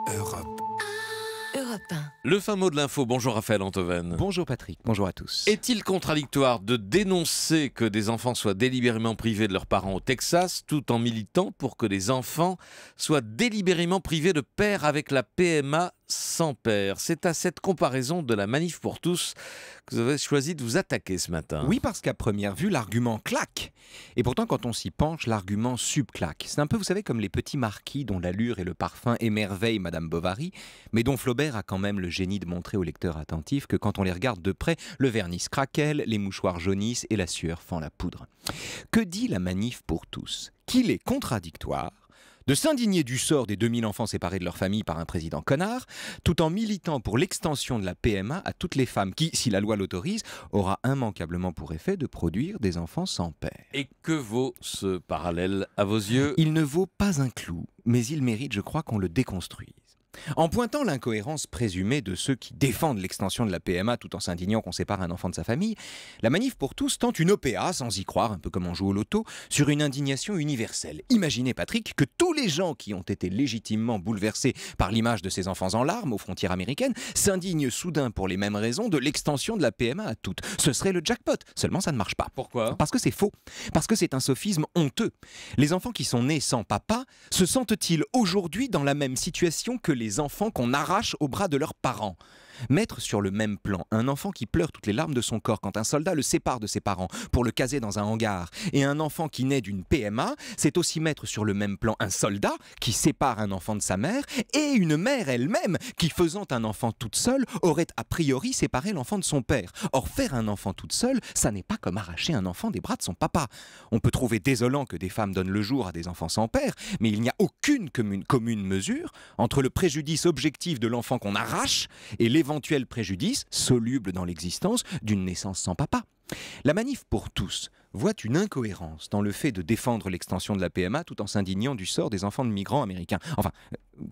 Europe. Europe 1. Le fin mot de l'info. Bonjour Raphaël Antoven. Bonjour Patrick, bonjour à tous. Est-il contradictoire de dénoncer que des enfants soient délibérément privés de leurs parents au Texas, tout en militant pour que les enfants soient délibérément privés de père avec la PMA sans père? C'est à cette comparaison de la Manif pour tous que vous avez choisi de vous attaquer ce matin. Oui, parce qu'à première vue, l'argument claque. Et pourtant, quand on s'y penche, l'argument subclaque. C'est un peu, vous savez, comme les petits marquis dont l'allure et le parfum émerveillent Madame Bovary, mais dont Flaubert a quand même le génie de montrer au lecteur attentif que quand on les regarde de près, le vernis craquelle, les mouchoirs jaunissent et la sueur fend la poudre. Que dit la Manif pour tous? Qu'il est contradictoire de s'indigner du sort des 2000 enfants séparés de leur famille par un président connard, tout en militant pour l'extension de la PMA à toutes les femmes qui, si la loi l'autorise, aura immanquablement pour effet de produire des enfants sans père. Et que vaut ce parallèle à vos yeux? Il ne vaut pas un clou, mais il mérite, je crois, qu'on le déconstruise. En pointant l'incohérence présumée de ceux qui défendent l'extension de la PMA tout en s'indignant qu'on sépare un enfant de sa famille, la Manif pour tous tente une OPA, sans y croire, un peu comme on joue au loto, sur une indignation universelle. Imaginez, Patrick, que tous les gens qui ont été légitimement bouleversés par l'image de ces enfants en larmes aux frontières américaines s'indignent soudain pour les mêmes raisons de l'extension de la PMA à toutes. Ce serait le jackpot, seulement ça ne marche pas. Pourquoi? Parce que c'est faux, parce que c'est un sophisme honteux. Les enfants qui sont nés sans papa se sentent-ils aujourd'hui dans la même situation que les enfants qu'on arrache aux bras de leurs parents? Mettre sur le même plan un enfant qui pleure toutes les larmes de son corps quand un soldat le sépare de ses parents pour le caser dans un hangar et un enfant qui naît d'une PMA, c'est aussi mettre sur le même plan un soldat qui sépare un enfant de sa mère et une mère elle-même qui, faisant un enfant toute seule, aurait a priori séparé l'enfant de son père. Or, faire un enfant toute seule, ça n'est pas comme arracher un enfant des bras de son papa. On peut trouver désolant que des femmes donnent le jour à des enfants sans père, mais il n'y a aucune commune mesure entre le préjudice objectif de l'enfant qu'on arrache et l'éventuel préjudice, soluble dans l'existence, d'une naissance sans papa. La Manif pour tous voit une incohérence dans le fait de défendre l'extension de la PMA tout en s'indignant du sort des enfants de migrants américains, enfin,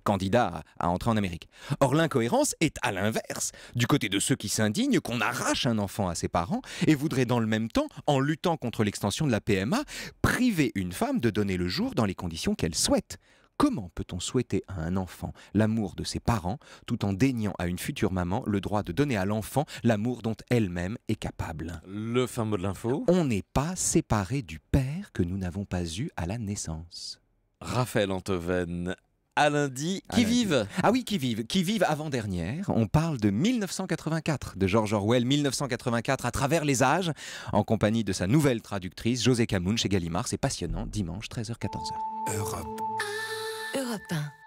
candidats à entrer en Amérique. Or, l'incohérence est à l'inverse, du côté de ceux qui s'indignent qu'on arrache un enfant à ses parents et voudraient dans le même temps, en luttant contre l'extension de la PMA, priver une femme de donner le jour dans les conditions qu'elle souhaite. Comment peut-on souhaiter à un enfant l'amour de ses parents tout en déniant à une future maman le droit de donner à l'enfant l'amour dont elle-même est capable? Le fin mot de l'info. On n'est pas séparé du père que nous n'avons pas eu à la naissance. Raphaël Antoven. À lundi, qui vive? Ah oui, qui vive avant-dernière. On parle de 1984, de George Orwell, 1984 à travers les âges, en compagnie de sa nouvelle traductrice, José Camoun chez Gallimard. C'est passionnant, dimanche 13h-14h. Europe. Europe 1.